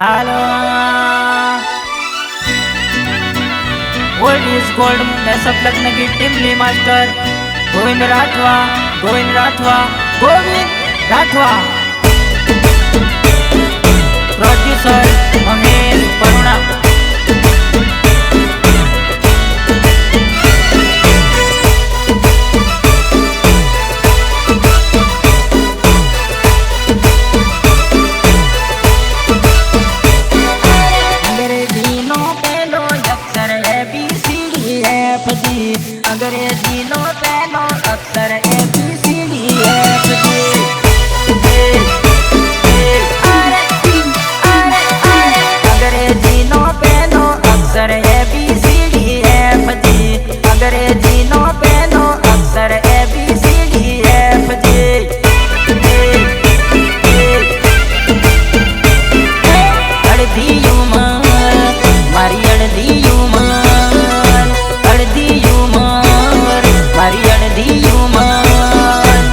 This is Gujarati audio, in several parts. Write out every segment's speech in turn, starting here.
Hello, old is gold. सब लग्न की टिमली मास्टर गोविंद राठवा, गोविंद राठवा, गोविंद राठवा। प्रोड्यूसर महेश परुणा। अंग्रेजी नो पहलो अक्षर ABCDEFG। अंग्रेजी नो पहलो अक्षर ABCDEFG। अंग्रेजी नो पहलो अक्षर ABCDEFG। अड़धी उमर मारी अड़धी उमर, अड़धी उमर मारी अड़धी उमर।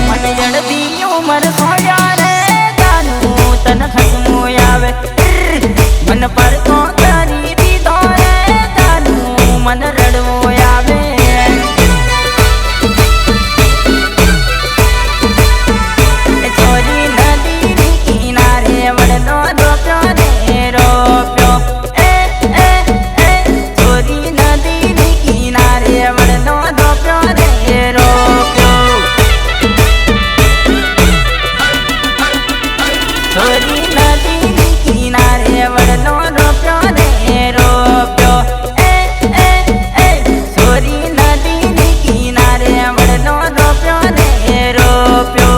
मन अड़धी उमर सोया रे जानू तन खसमो आवे मन पर तो करी दीदो रे जानू मन रड़वो आवे। छोरी नदी किनारे वड़नो रोप्यो रे रोप्यो, छोरी नदी किनारे वड़नो रोप्यो रे रोप्यो। छोरी नदी किनारे वड़नो रोप्यो रे रोप्यो, छोरी नदी किनारे वड़नो रोप्यो रे रोप्यो।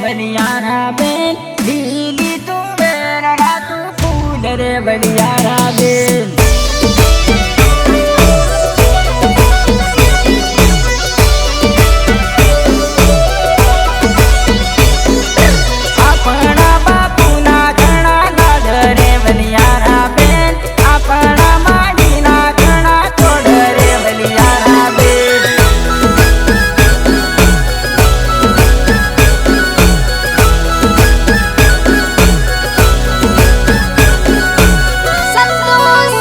बलियारा बेन लीली तू मेरा तू फूल रे बलियारा बेन। अपना बापू ना घना गाढ़ रे बलियारा बेन, अपना माड़ी ना घना छोड़ रे बलियारा बेन। संतोष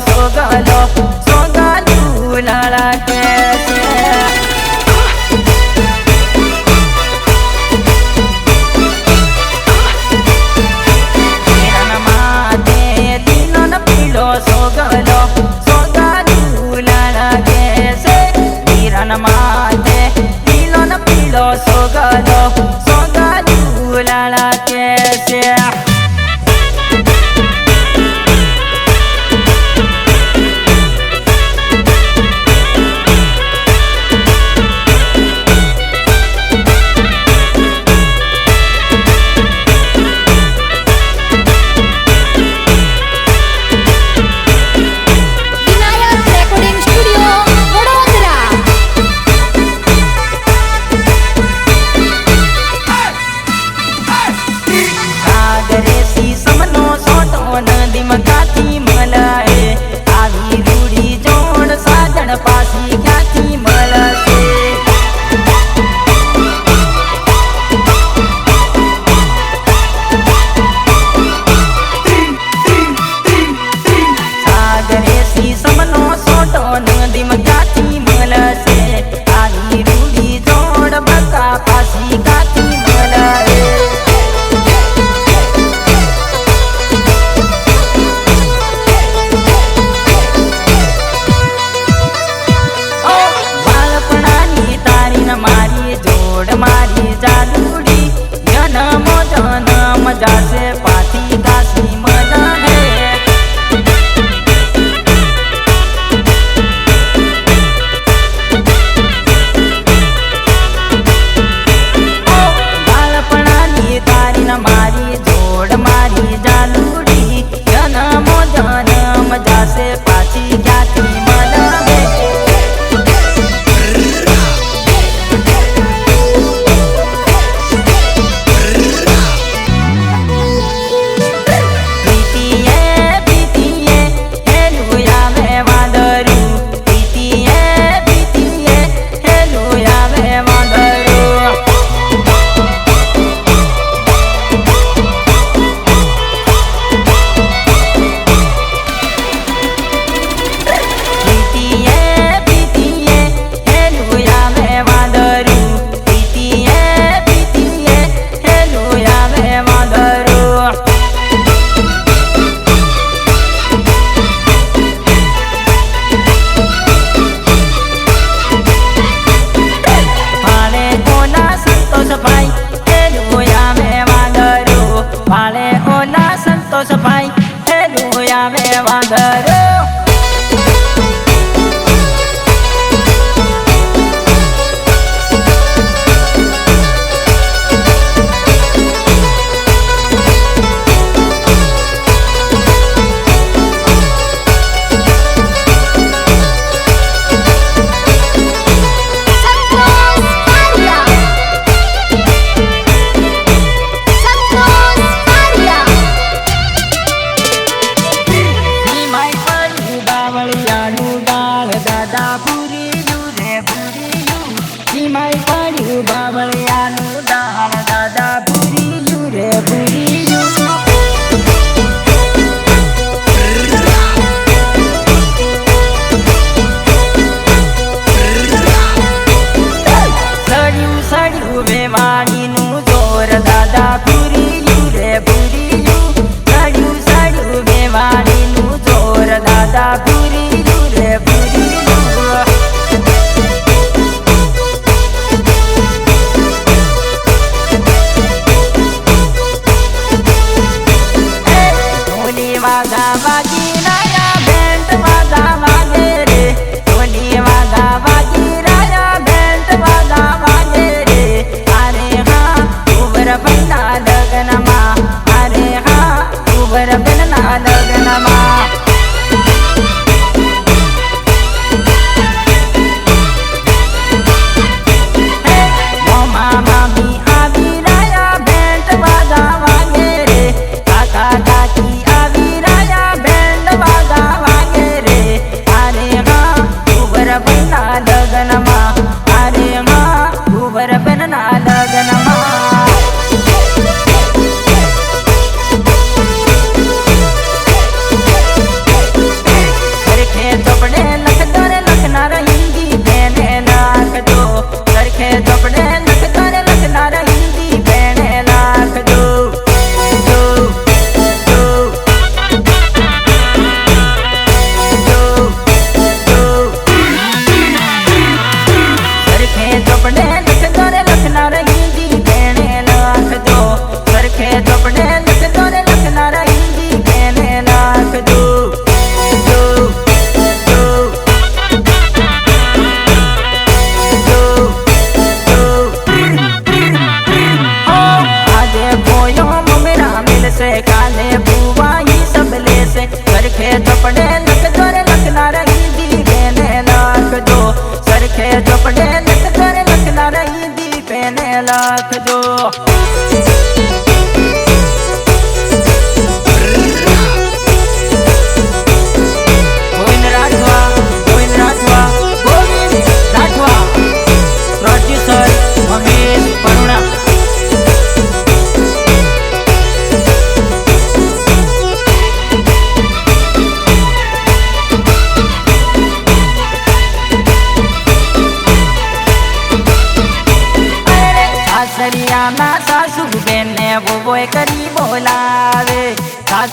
સોગલો સોગલું લાલા કે છે સોગલો સોગલું લાલા કે છે વીરન માથે લીલો ન પીળો સોગલો સોગલું લાલા કે છે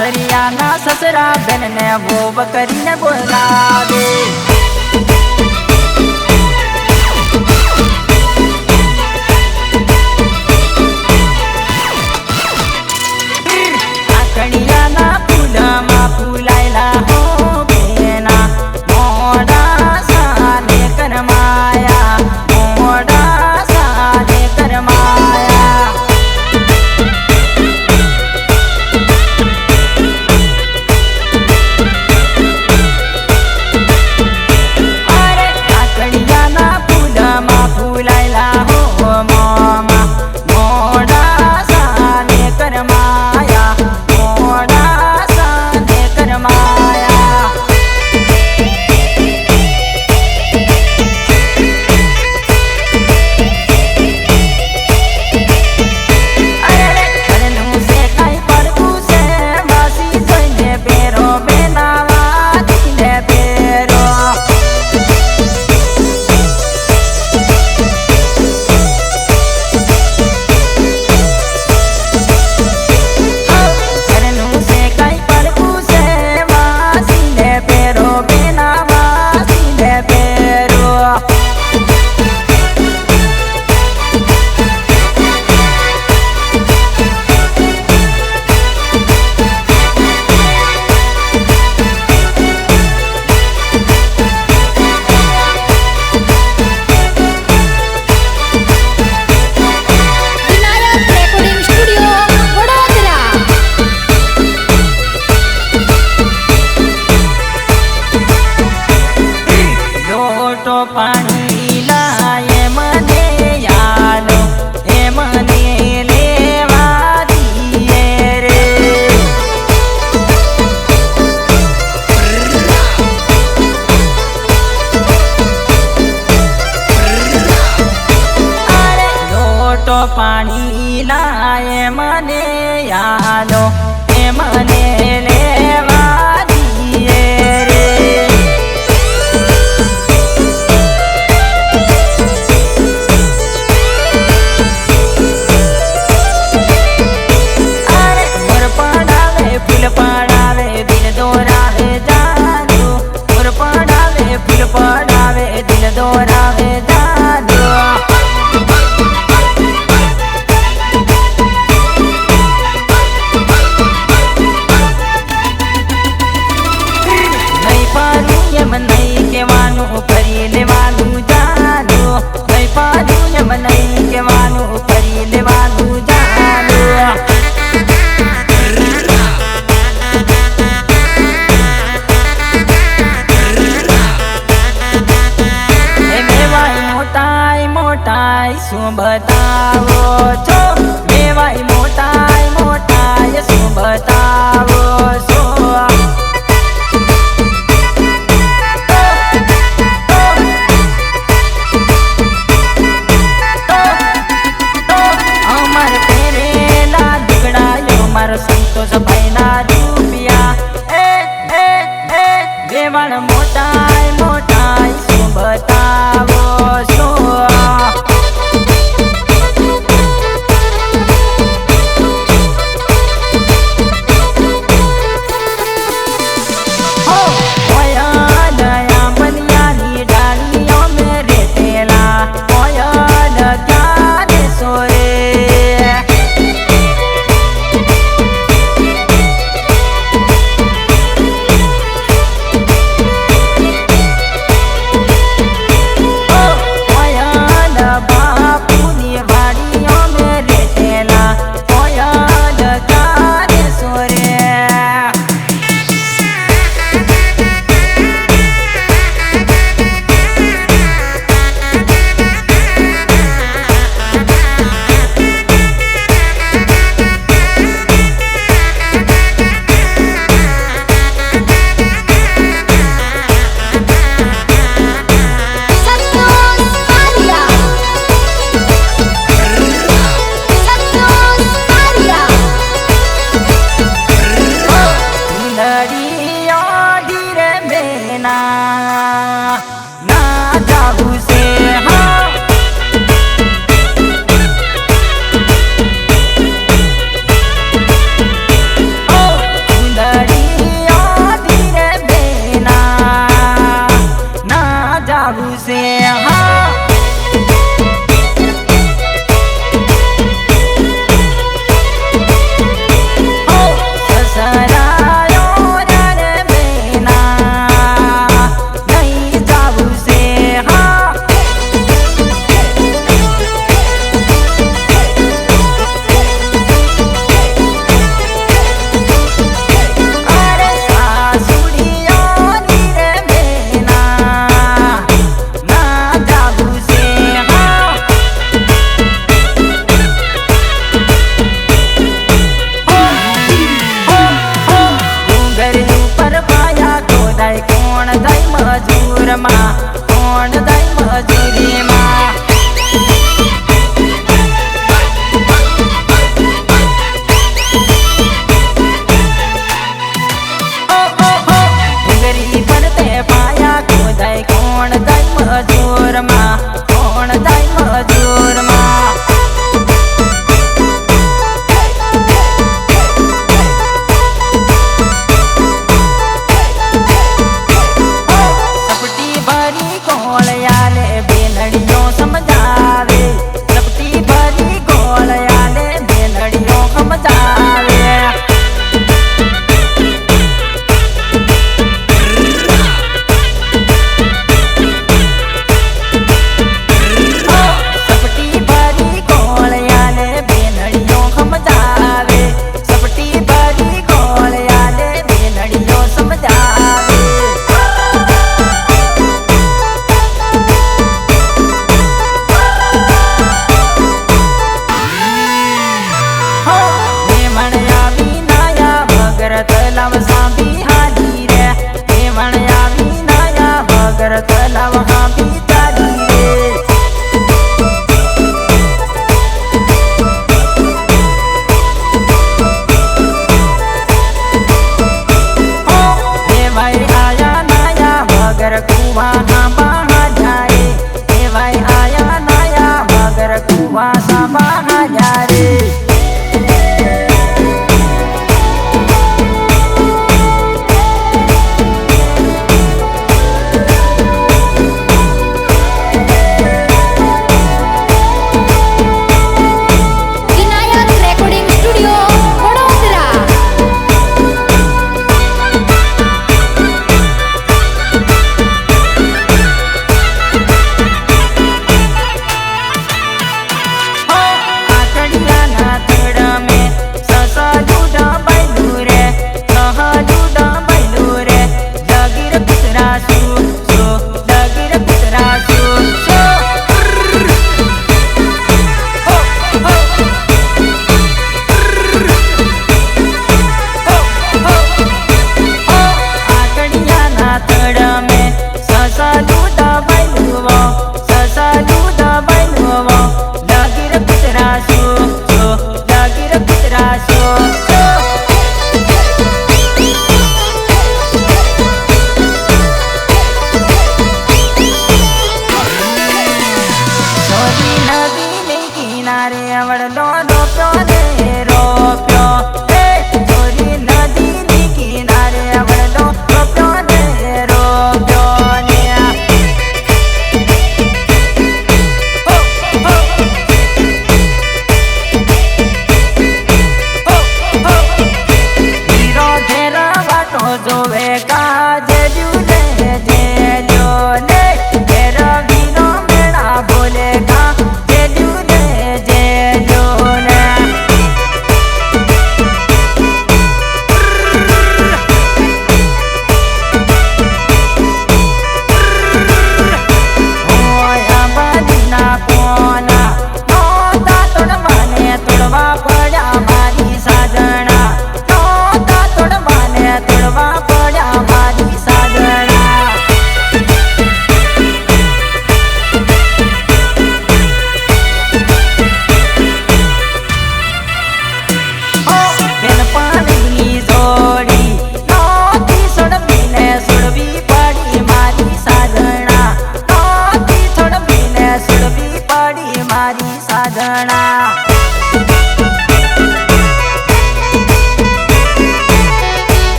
સાસરિયાના સસરા બેનને વોવ કરીને બોલાવે. આકડિયાના ફૂલમાં ફૂલાયેલા હો બેના મોડા સાને કરમાયા, મોડા સાને કરમાયા. અરે આકડિયાના ફૂલમાં ફૂલાયેલા હો મોમાં મોડા સાને કરમાયા, મોડા સાને કરમાયા. અરે ઘરનું છે કાંઈ પડવું છે, વાસી જોઈને બેરો બેનાવા દીને બેરો. ઘરનું છે કાંઈ પડવું છે, વાસીને બેરો બેનાવા દીને બેરો. Vinayak recording studio Vadodara. લોટો પાણી લાય મને યાલો, એ મને લેવા દીએ રે. અરે લોટો પાણી લાય મને યાલો, એ મને લેવા દીએ રે. અરે મોર પડાવે ફૂલ પડાવે દિલ દોરાવે જાદુ, મોર પડાવે ફૂલ પડાવે દિલ દોરાવે જાદુ. નહીં પાડું એમ નહીં કહેવાનું, ફરી લેવાનું જાદુ. નહીં પાડું એમ નહીં કહેવાનું, ફરી લેવાનું જાદુ. એ મેવાય મોટાઈ મોટાઈ શું બતાવો છો, મેવાય મોટાઈ મોટાઈ શું બતાવો છો. અમર પહેરેલા દુગડાયો મારો સંતોષ ભાઈના રૂપિયા. એ એ એ વેવાણ મોટાઈ મોટાઈ શું બતાવો છો. હો ઓયા દયા બનિયાની ડાળીઓ મેં રેતેલા, ઓયા ક્યારે સોરે. पर तलाव हाँ बितारी रे। भाई आया नया मगर कुआ हाँ बहा जाए। भाई आया नया मगर कुआ सा बहा जाए। Vinayak recording studio Vadodara.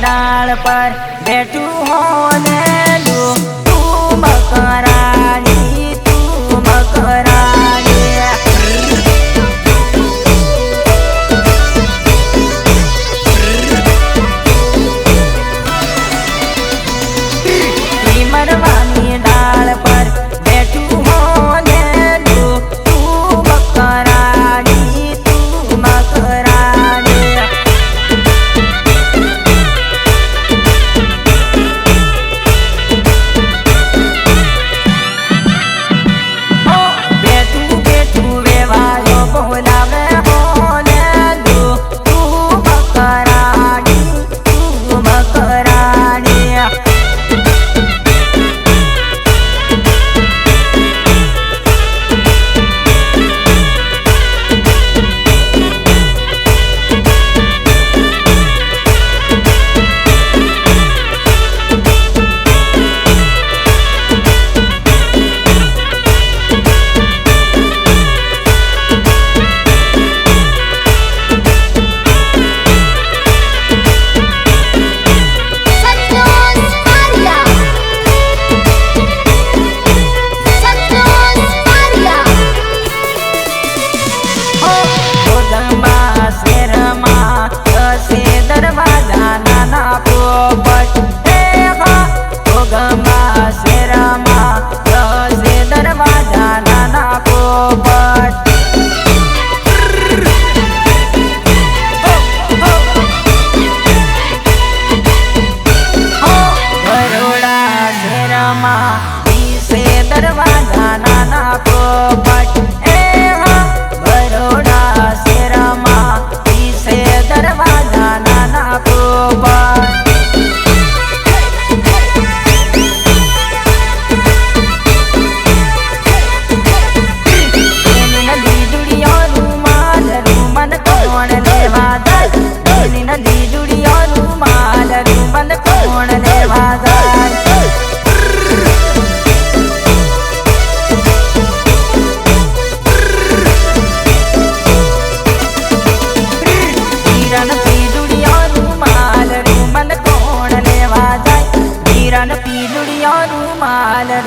डाल पर बैठू हो नेलू तू मकरानी तू मकरानी। मरवानी डाल पर बैठू हो नेलू तू मकरानी तू मकरानी। પોપટ હે હા ભોગમાં શેરામાં રસે દરવાજા નાના પોપટ બરોડા શેરામાં વીસે દરવાજા નાના પોપટ એ હા બરોડા શેરામાં વીસે દરવાજા નાના પોપટ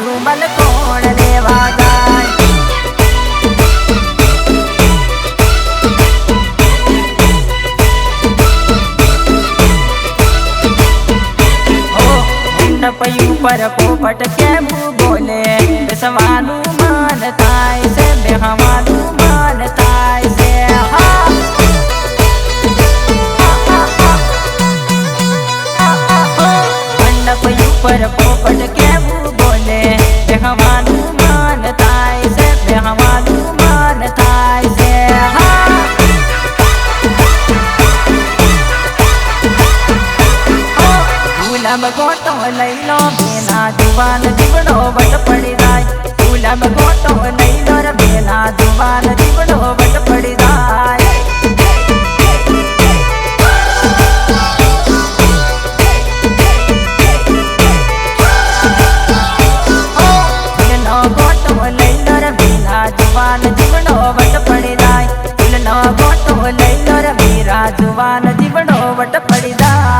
રૂમાલ કોણ લેવા જાય મંડપ ઉપર પોપટ કેવું બોલે બેસવાનું મન થાય છે બેહવાનું મન થાય છે હા મંડપ ઉપર પોપટ કેવું બોલે બેહવાનું મન થાય છે બેહવાનું મન થાય છે હા ગુલાબ ગોટો લઈ લો બેના જુવાન જીવડો વટ પડી જાય ગુલાબ ગોટો લઈ લો રે બેના જુવાન જીવડો વટ પડી જાય જુવાન જીવડો વટ પડી જાય ફૂલનો ગોટો લઈ લો રે મીરા જુવાન જીવડો વટ પડી જાય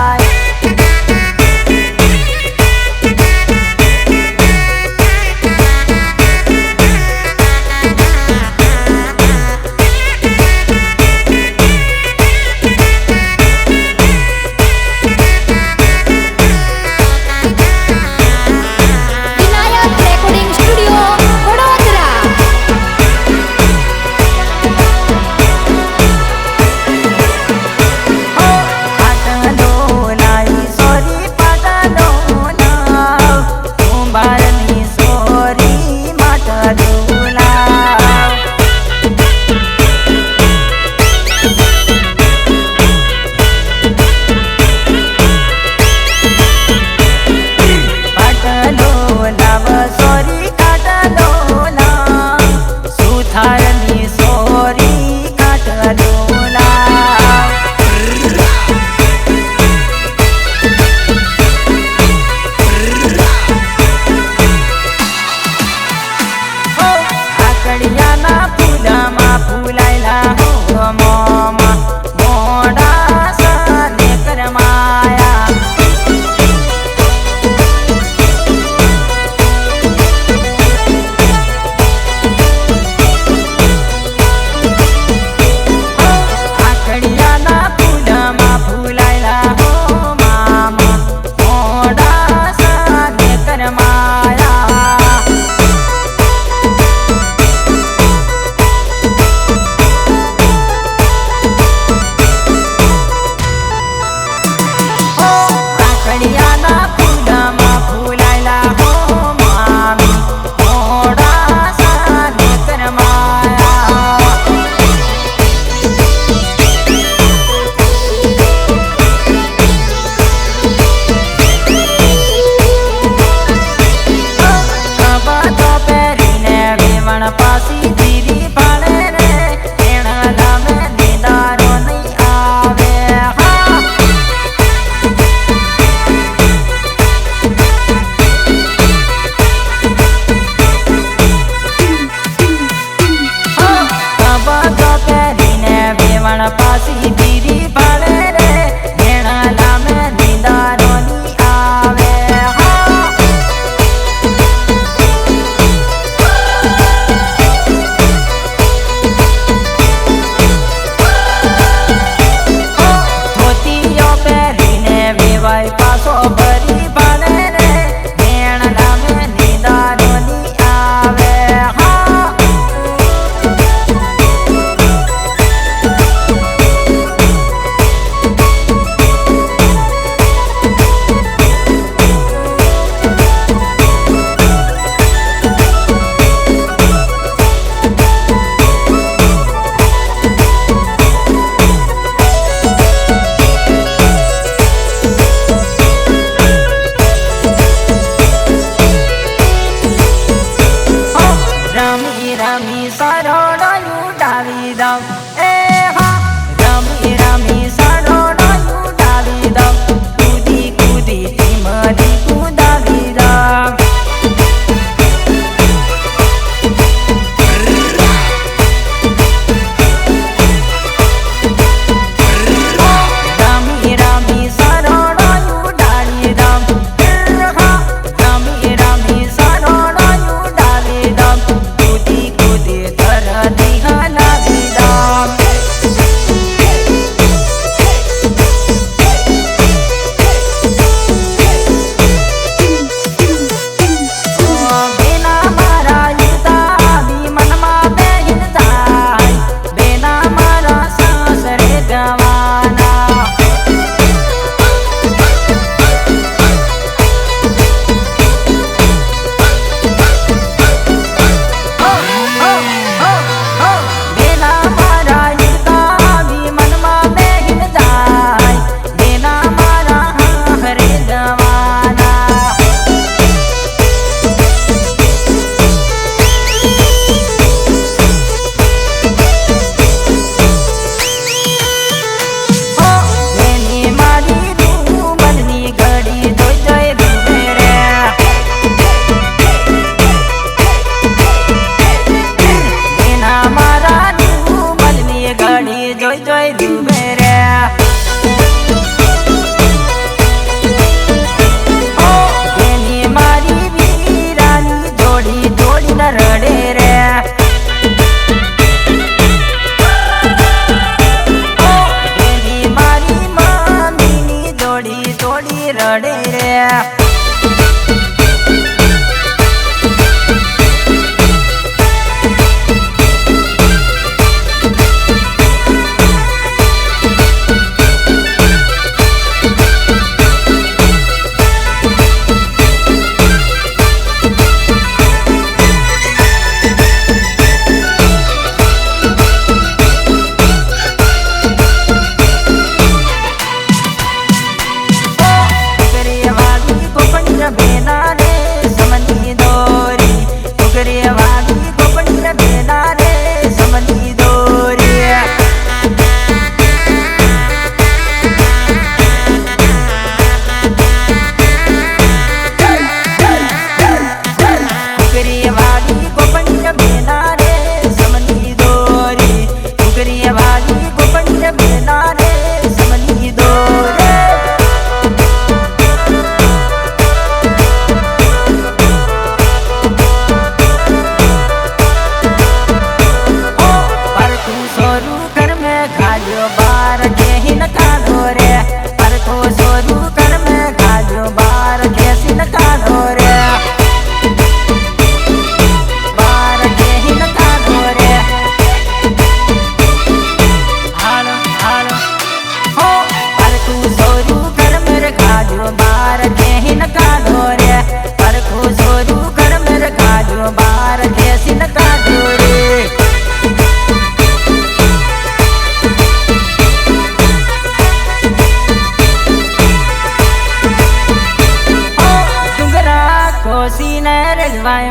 જોડી રડે રે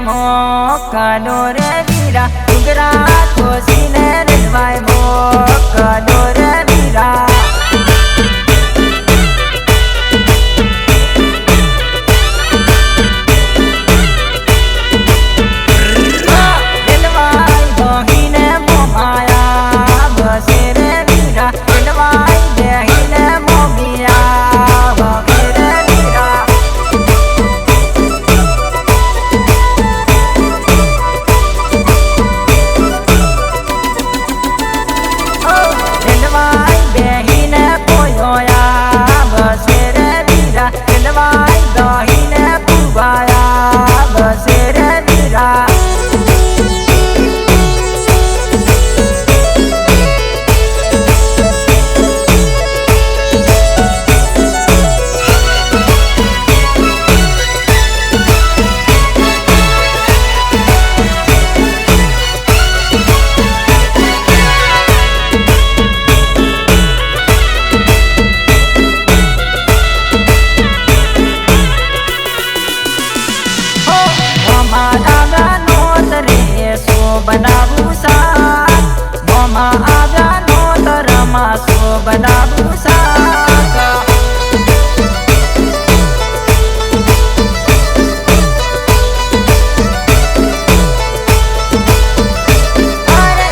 મોકલો રે વીરા ડુંગરા કોસીને રેલવાય મોકલો રે વીરા બનાવું શાક મોમાં આવ્યા નો તરમાં સો બનાવું શાક અરે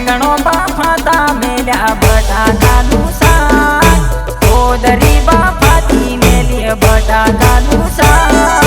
ઘણો બાફાતા મેલ્યા બટાકાનું શાક ઓદરી બાફાતી મેલી બટાકાનું શાક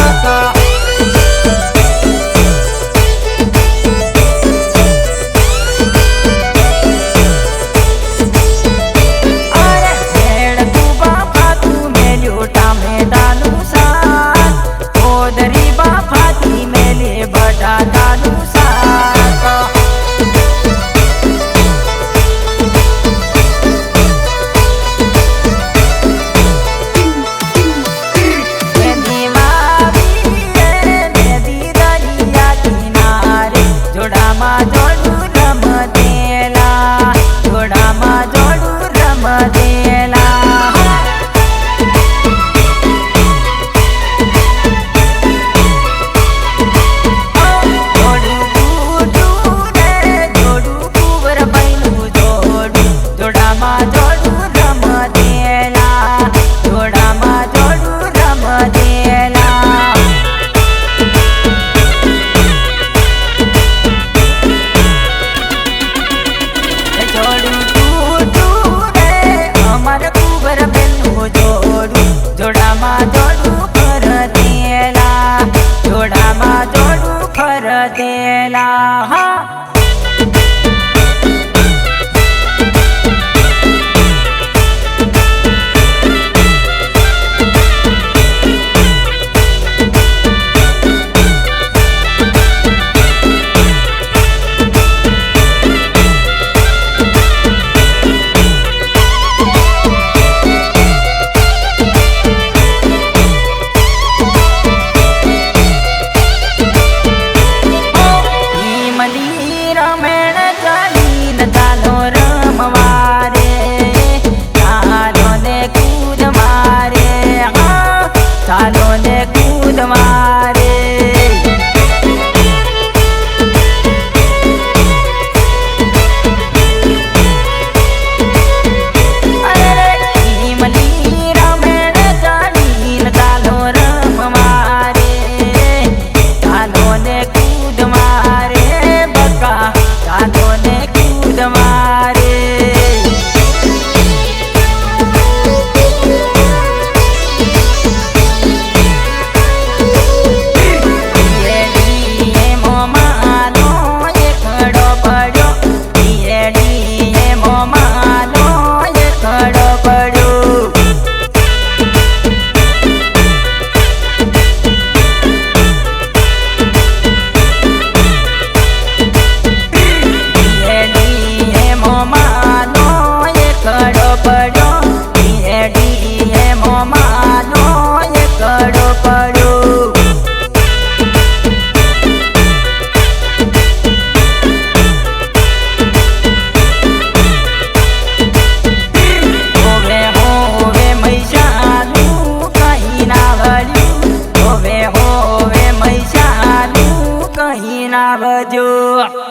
कर देला ચાલો ને કૂદવા રે હોવે મૈસાનું કहीं ના બજો